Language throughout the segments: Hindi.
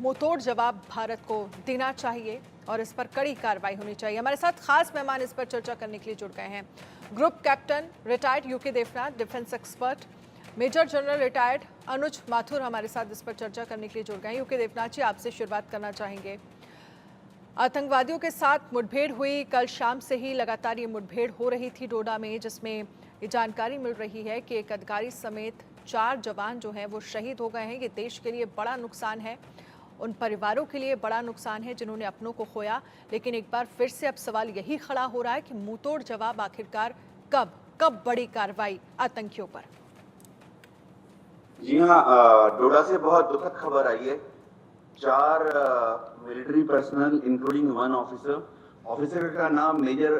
मुंहतोड़ जवाब भारत को देना चाहिए और इस पर कड़ी कार्रवाई होनी चाहिए। हमारे साथ खास मेहमान इस पर चर्चा करने के लिए जुड़ गए हैं। Group captain retired UK Devnath, defence expert major general retired Anuj Mathur हमारे साथ इस पर चर्चा करने के लिए जुड़ गए हैं। यूके देवनाथ जी, आपसे शुरुआत करना चाहेंगे। आतंकवादियों के साथ मुठभेड़ हुई, कल शाम से ही लगातार ये मुठभेड़ हो रही थी डोडा में, जिसमें ये जानकारी मिल रही है कि एक अधिकारी समेत 4 जवान जो हैं वो शहीद हो गए हैं। ये देश के लिए बड़ा नुकसान है, उन परिवारों के लिए बड़ा नुकसान है जिन्होंने अपनों को खोया। लेकिन एक बार फिर से अब सवाल यही खड़ा हो रहा है कि मुंहतोड़ जवाब आखिरकार कब बड़ी कार्रवाई आतंकियों पर। जी हाँ, डोडा से बहुत दुखद खबर आई है। 4 मिलिट्री पर्सनल इंक्लूडिंग 1 ऑफिसर का नाम मेजर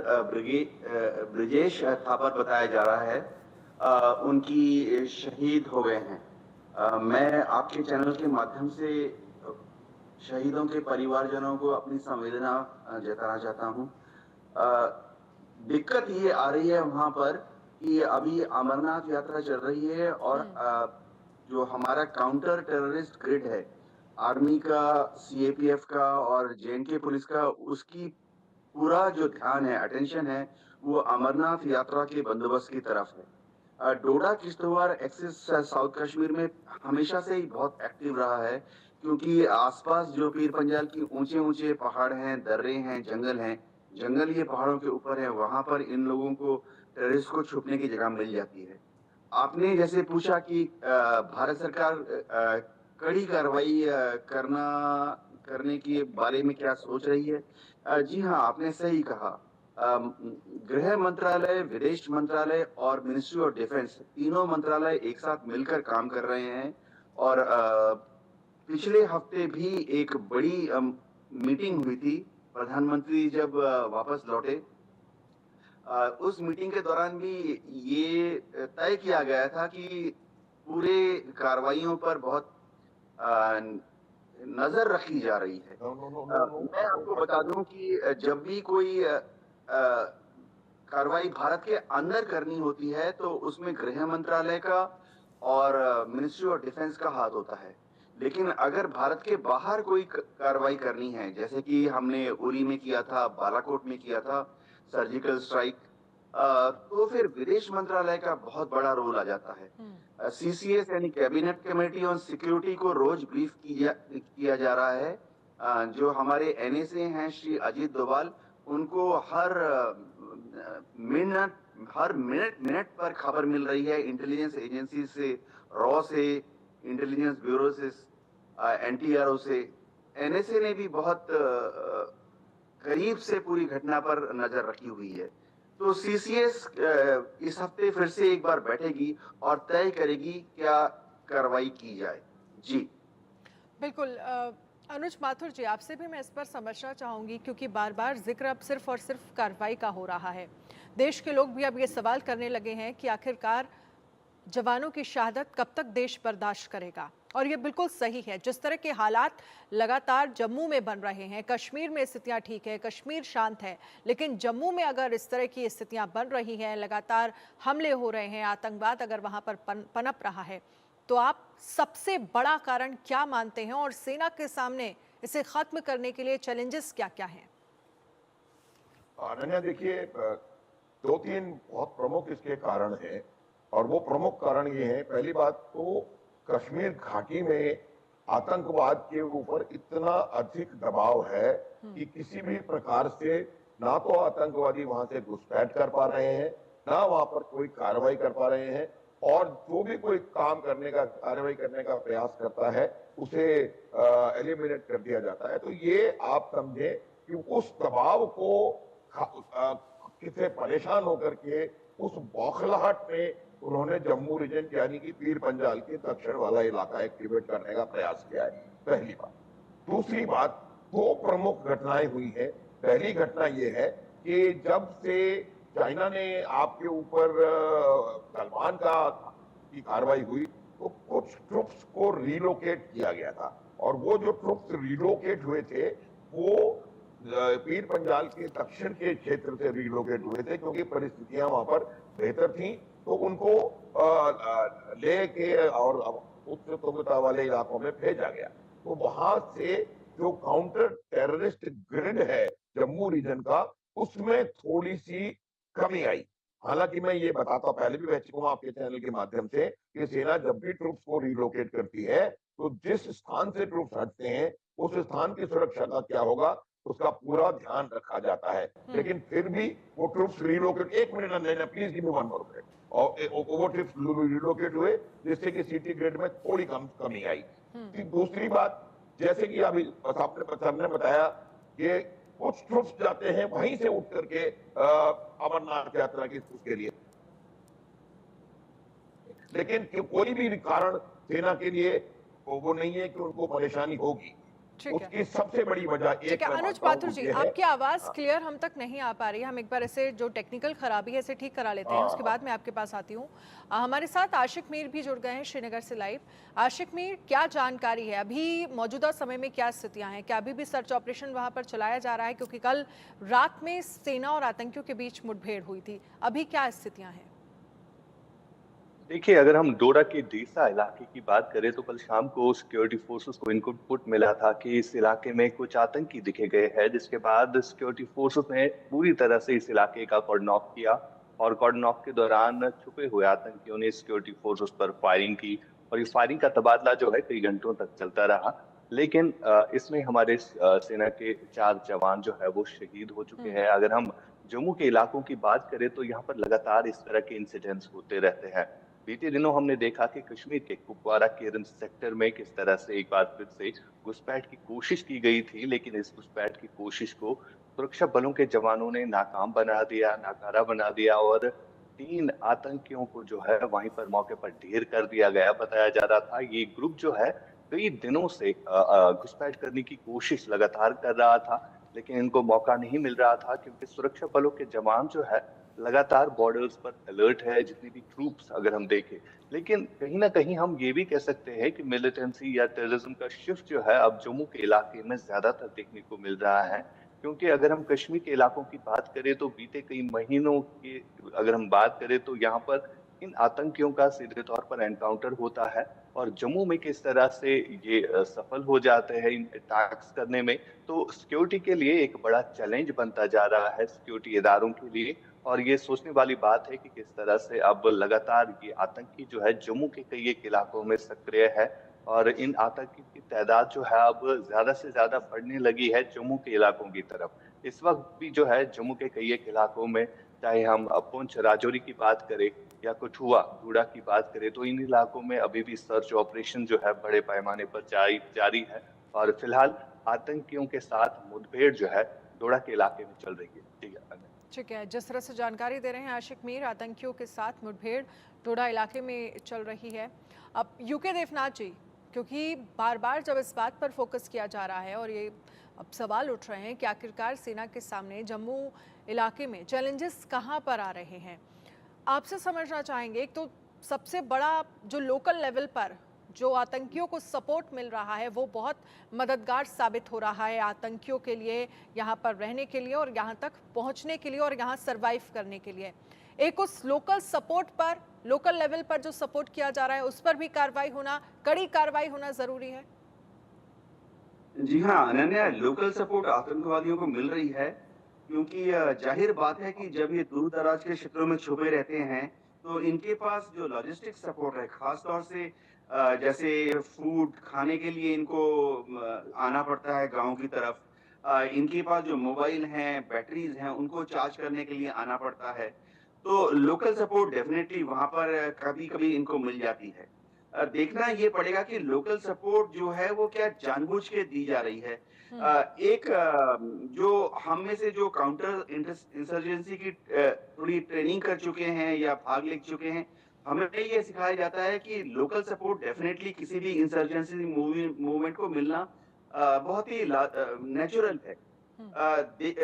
ब्रिजेश थापर बताया जा रहा है। उनकी शहीद हो गए हैं। मैं आपके चैनल के माध्यम से शहीदों के परिवारजनों को अपनी संवेदना जताना चाहता हूँ। दिक्कत ये आ रही है वहां पर कि अभी अमरनाथ यात्रा चल रही है और जो हमारा काउंटर टेररिस्ट ग्रिड है, आर्मी का, सीएपीएफ का और जेएनके पुलिस का, उसकी पूरा जो ध्यान है, अटेंशन है, वो अमरनाथ यात्रा के बंदोबस्त की तरफ है। डोडा किश्तवाड़ एक्सिस साउथ कश्मीर में हमेशा से ही बहुत एक्टिव रहा है, क्योंकि आसपास जो पीर पंजाल की ऊंचे ऊंचे पहाड़ हैं, दर्रे हैं, जंगल ये पहाड़ों के ऊपर है, वहां पर इन लोगों को, टेररिस्ट को छुपने की जगह मिल जाती है। आपने जैसे पूछा कि भारत सरकार कड़ी कार्रवाई करने के बारे में क्या सोच रही है। जी हाँ, आपने सही कहा। गृह मंत्रालय, विदेश मंत्रालय और मिनिस्ट्री ऑफ डिफेंस, तीनों मंत्रालय एक साथ मिलकर काम कर रहे हैं। और पिछले हफ्ते भी एक बड़ी मीटिंग हुई थी। प्रधानमंत्री जब वापस लौटे, उस मीटिंग के दौरान भी ये तय किया गया था कि पूरे कार्रवाइयों पर बहुत नजर रखी जा रही है। मैं आपको बता दूं कि जब भी कोई कार्रवाई भारत के अंदर करनी होती है तो उसमें गृह मंत्रालय का और मिनिस्ट्री ऑफ डिफेंस का हाथ होता है। लेकिन अगर भारत के बाहर कोई कार्रवाई करनी है, जैसे कि हमने उरी में किया था, बालाकोट में किया था सर्जिकल स्ट्राइक, तो फिर विदेश मंत्रालय का बहुत बड़ा रोल आ जाता है। सीसीएस यानी कैबिनेट कमेटी ऑन सिक्योरिटी को रोज ब्रीफ किया जा रहा है। जो हमारे एनएसए हैं श्री अजीत डोभाल, उनको मिनट हर मिनट पर खबर मिल रही है इंटेलिजेंस एजेंसी से, रॉ से, इंटेलिजेंस ब्यूरो से, एनटीआरओ से। एनएसए ने भी बहुत करीब से पूरी घटना पर नजर रखी हुई है। तो सीसीएस इस हफ्ते फिर से एक बार बैठेगी और तय करेगी क्या कार्रवाई की जाए। जी बिल्कुल। अनुज माथुर जी, आपसे भी मैं इस पर समझना चाहूँगी, क्योंकि बार बार जिक्र अब सिर्फ और सिर्फ कार्रवाई का हो रहा है। देश के लोग भी अब ये सवाल करने लगे हैं कि आखिरकार जवानों की शहादत कब तक देश बर्दाश्त करेगा। और ये बिल्कुल सही है, जिस तरह के हालात लगातार जम्मू में बन रहे हैं। कश्मीर में स्थितियां ठीक है, कश्मीर शांत है, लेकिन जम्मू में अगर इस तरह की स्थितियां बन रही हैं, लगातार हमले हो रहे हैं, आतंकवाद अगर वहां पर पनप रहा है, तो आप सबसे बड़ा कारण क्या मानते हैं और सेना के सामने इसे खत्म करने के लिए चैलेंजेस क्या क्या हैं? अनन्या, देखिए, 2-3 बहुत प्रमुख इसके कारण हैं और वो प्रमुख कारण ये हैं। पहली बात तो कश्मीर घाटी में आतंकवाद के ऊपर इतना अधिक दबाव है कि किसी भी प्रकार से ना तो आतंकवादी वहां से घुसपैठ कर पा रहे हैं, ना वहां पर कोई कार्रवाई कर पा रहे हैं, और जो भी कोई कार्रवाई करने का प्रयास करता है उसे एलिमिनेट कर दिया जाता है। तो ये आप समझे कि उस दबाव को किसे परेशान होकर के उस बौखलाहट में उन्होंने जम्मू रीजन यानी कि पीर पंजाल के दक्षिण वाला इलाका एक्टिवेट करने का प्रयास किया है। पहली बात। दूसरी बात, 2 प्रमुख घटनाएं हुई है। पहली घटना यह है कि जब से चाइना ने आपके ऊपर सलमान की कार्रवाई हुई तो कुछ ट्रुप्स को रिलोकेट किया गया था, और वो जो ट्रुप्स रिलोकेट हुए थे वो पीर पंजाल के दक्षिण के क्षेत्र से रिलोकेट हुए थे, क्योंकि परिस्थितियां वहां पर बेहतर थीं। तो उनको लेह के और उच्च तुंगता वाले इलाकों में भेजा गया। तो वहां से जो काउंटर टेररिस्ट ग्रिड है जम्मू रीजन का, उसमें थोड़ी सी कमी आई। हालांकि मैं ये बताता पहले भी कह चुका हूं आपके चैनल के माध्यम से कि सेना जब भी ट्रूप्स को रिलोकेट करती है तो जिस स्थान से ट्रूप्स हटते हैं उस स्थान की सुरक्षा का क्या होगा, उसका पूरा ध्यान रखा जाता है। लेकिन फिर भी वो ट्रूप्स रिलोकेट, एक मिनट लेना please, give me one more minute, और वो ट्रूप्स रिलोकेट हुए जिससे कि सिटी ग्रिड में थोड़ी कमी आई। दूसरी बात, जैसे कि अभी आपने सर ने बताया कि कुछ ट्रूप्स जाते हैं वहीं से उठ करके अमरनाथ यात्रा की उसके लिए, लेकिन कोई भी कारण सेना के लिए वो नहीं है कि उनको परेशानी होगी। उसकी सबसे बड़ी वजह ठीक है अनुज पाथुर जी, आपकी आवाज क्लियर हम तक नहीं आ पा रही है। हम एक बार ऐसे जो टेक्निकल खराबी है इसे ठीक करा लेते हैं, उसके बाद मैं आपके पास आती हूँ। हमारे साथ आशिक मीर भी जुड़ गए हैं श्रीनगर से लाइव। आशिक मीर, क्या जानकारी है अभी मौजूदा समय में, क्या स्थितियां हैं? क्या अभी भी सर्च ऑपरेशन वहां पर चलाया जा रहा है? क्योंकि कल रात में सेना और आतंकियों के बीच मुठभेड़ हुई थी, अभी क्या स्थितियां हैं? देखिए, अगर हम डोडा के डीसा इलाके की बात करें तो कल शाम को सिक्योरिटी फोर्सेस को इनपुट मिला था कि इस इलाके में कुछ आतंकी दिखे गए हैं, जिसके बाद सिक्योरिटी फोर्सेस ने पूरी तरह से इस इलाके का कॉर्डन ऑफ किया और कॉर्डन ऑफ के दौरान छुपे हुए आतंकियों ने सिक्योरिटी फोर्सेस पर फायरिंग की और ये फायरिंग का तबादला जो है कई घंटों तक चलता रहा। लेकिन इसमें हमारे सेना के 4 जवान जो है वो शहीद हो चुके हैं। अगर हम जम्मू के इलाकों की बात करें तो यहाँ पर लगातार इस तरह के इंसिडेंट्स होते रहते हैं। बीते दिनों हमने देखा कि कश्मीर के कुपवारा केरन सेक्टर में किस तरह से एक बार फिर से घुसपैठ की कोशिश की गई थी, लेकिन इस घुसपैठ की कोशिश को सुरक्षा बलों के जवानों ने नाकाम बना दिया, नाकारा बना दिया और 3 आतंकियों को जो है वहीं पर मौके पर ढेर कर दिया गया। बताया जा रहा था ये ग्रुप जो है कई दिनों से घुसपैठ करने की कोशिश लगातार कर रहा था, लेकिन इनको मौका नहीं मिल रहा था क्योंकि सुरक्षा बलों के जवान जो है लगातार बॉर्डर्स पर अलर्ट है, जितनी भी ट्रूप्स अगर हम देखें। लेकिन कहीं न कहीं हम ये भी कह सकते हैं कि मिलिटेंसी या टेररिज्म का शिफ्ट जो है अब जम्मू के इलाके में ज़्यादातर देखने को मिल रहा है। क्योंकि अगर हम कश्मीर के इलाकों की बात करें तो बीते कई महीनों की अगर हम बात करें तो यहाँ पर इन आतंकियों का सीधे तौर पर एनकाउंटर होता है और जम्मू में किस तरह से ये सफल हो जाते हैं इन अटैक्स करने में, तो सिक्योरिटी के लिए एक बड़ा चैलेंज बनता जा रहा है सिक्योरिटी इदारों के लिए। और ये सोचने वाली बात है कि किस तरह से अब लगातार ये आतंकी जो है जम्मू के कई एक इलाकों में सक्रिय है और इन आतंकी की तादाद जो है अब ज्यादा से ज्यादा बढ़ने लगी है जम्मू के इलाकों की तरफ। इस वक्त भी जो है जम्मू के कई एक इलाकों में, चाहे हम पुंछ राजौरी की बात करें या कठुआ डोडा की बात करें, तो इन इलाकों में अभी भी सर्च ऑपरेशन जो है बड़े पैमाने पर जारी है और फिलहाल आतंकियों के साथ मुठभेड़ जो है डोडा के इलाके में चल रही है। ठीक है, जिस तरह से जानकारी दे रहे हैं आशिक मीर, आतंकियों के साथ मुठभेड़ डोडा इलाके में चल रही है। अब यूके देवनाथ जी, क्योंकि बार बार जब इस बात पर फोकस किया जा रहा है और ये अब सवाल उठ रहे हैं कि आखिरकार सेना के सामने जम्मू इलाके में चैलेंजेस कहाँ पर आ रहे हैं, आपसे समझना चाहेंगे। एक तो सबसे बड़ा जो लोकल लेवल पर जो आतंकियों को सपोर्ट मिल रहा है वो बहुत मददगार साबित हो रहा है आतंकियों के लिए, यहाँ पर रहने के लिए और यहाँ तक पहुँचने के लिए और यहाँ सरवाइव करने के लिए। एक उस लोकल सपोर्ट पर, लोकल लेवल पर जो सपोर्ट किया जा रहा है उस पर भी कार्रवाई होना, कड़ी कार्रवाई होना जरूरी है। जी हाँ अनन्या, लोकल सपोर्ट आतंकवादियों को मिल रही है क्योंकि जाहिर बात है कि जब ये दूर दराज के क्षेत्रों में छुपे रहते हैं तो इनके पास जो लॉजिस्टिक सपोर्ट है, खास तौर से जैसे फूड खाने के लिए इनको आना पड़ता है गांव की तरफ। इनके पास जो मोबाइल हैं, बैटरीज हैं, उनको चार्ज करने के लिए आना पड़ता है। तो लोकल सपोर्ट डेफिनेटली वहां पर कभी-कभी इनको मिल जाती है। देखना ये पड़ेगा कि लोकल सपोर्ट जो है वो क्या जानबूझ के दी जा रही है। एक जो हम में से जो काउंटर इंसर्जेंसी की थोड़ी ट्रेनिंग कर चुके हैं या भाग ले चुके हैं, हमें ये सिखाया जाता है कि लोकल सपोर्ट डेफिनेटली किसी भी इंसर्जेंसी मूवमेंट को मिलना बहुत ही नेचुरल है।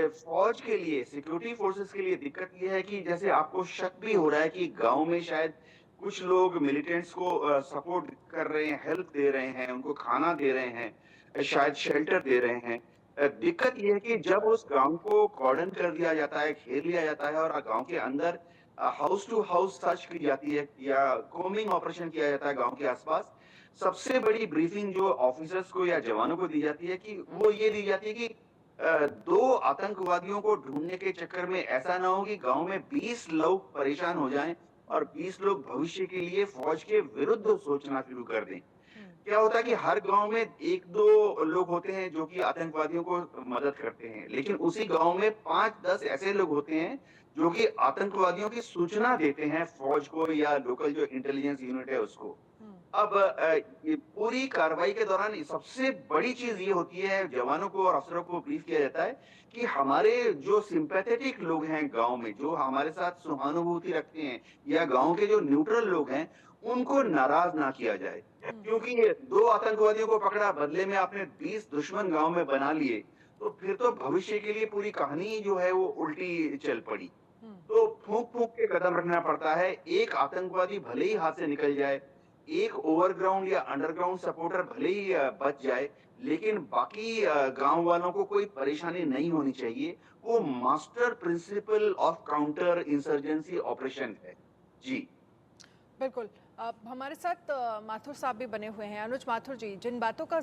फौज के लिए, सिक्योरिटी फोर्सेस के लिए दिक्कत ये है कि जैसे आपको शक भी हो रहा है कि गांव में शायद कुछ लोग मिलिटेंट्स को सपोर्ट कर रहे हैं, हेल्प दे रहे हैं, उनको खाना दे रहे हैं, शायद शेल्टर दे रहे हैं। दिक्कत ये है कि जब उस गांव को कॉर्डन कर दिया जाता है, घेर लिया जाता है और गांव के अंदर हाउस टू हाउस सर्च की जाती है या कोमिंग ऑपरेशन किया जाता है गांव के आसपास, सबसे बड़ी ब्रीफिंग जो ऑफिसर्स को या जवानों को दी जाती है कि वो ये दी जाती है कि 2 आतंकवादियों को ढूँढने के चक्कर में ऐसा ना हो कि गाँव में 20 लोग परेशान हो जाएँ और 20 लोग भविष्य के लिए फौज के विरुद्ध सोचना शुरू कर दें। क्या होता है कि हर गाँव में 1-2 लोग होते हैं जो कि आतंकवादियों को मदद करते हैं, लेकिन उसी गाँव में 5-10 ऐसे लोग होते हैं जो कि आतंकवादियों की सूचना देते हैं फौज को या लोकल जो इंटेलिजेंस यूनिट है उसको। अब ये पूरी कार्रवाई के दौरान सबसे बड़ी चीज़ ये होती है जवानों को और अफसरों को ब्रीफ किया जाता है कि हमारे जो सिम्पैथेटिक लोग हैं गाँव में, जो हमारे साथ सहानुभूति रखते हैं या गाँव के जो न्यूट्रल लोग हैं, उनको नाराज़ ना किया जाए। क्योंकि ये 2 आतंकवादियों को पकड़ा, बदले में आपने 20 दुश्मन गाँव में बना लिए, तो फिर तो भविष्य के लिए पूरी कहानी जो है वो उल्टी चल पड़ी। तो फूँक-फूँक के कदम रखना पड़ता है। एक आतंकवादी भले ही हाथ से निकल जाए, एक ओवरग्राउंड या अंडरग्राउंड सपोर्टर भले ही बच जाए, लेकिन बाकी गाँव वालों को कोई परेशानी नहीं होनी चाहिए। वो master principle of counter insurgency operation है। जी। बिल्कुल। हमारे साथ माथुर साहब भी बने हुए हैं। अनुज माथुर जी, जिन बातों का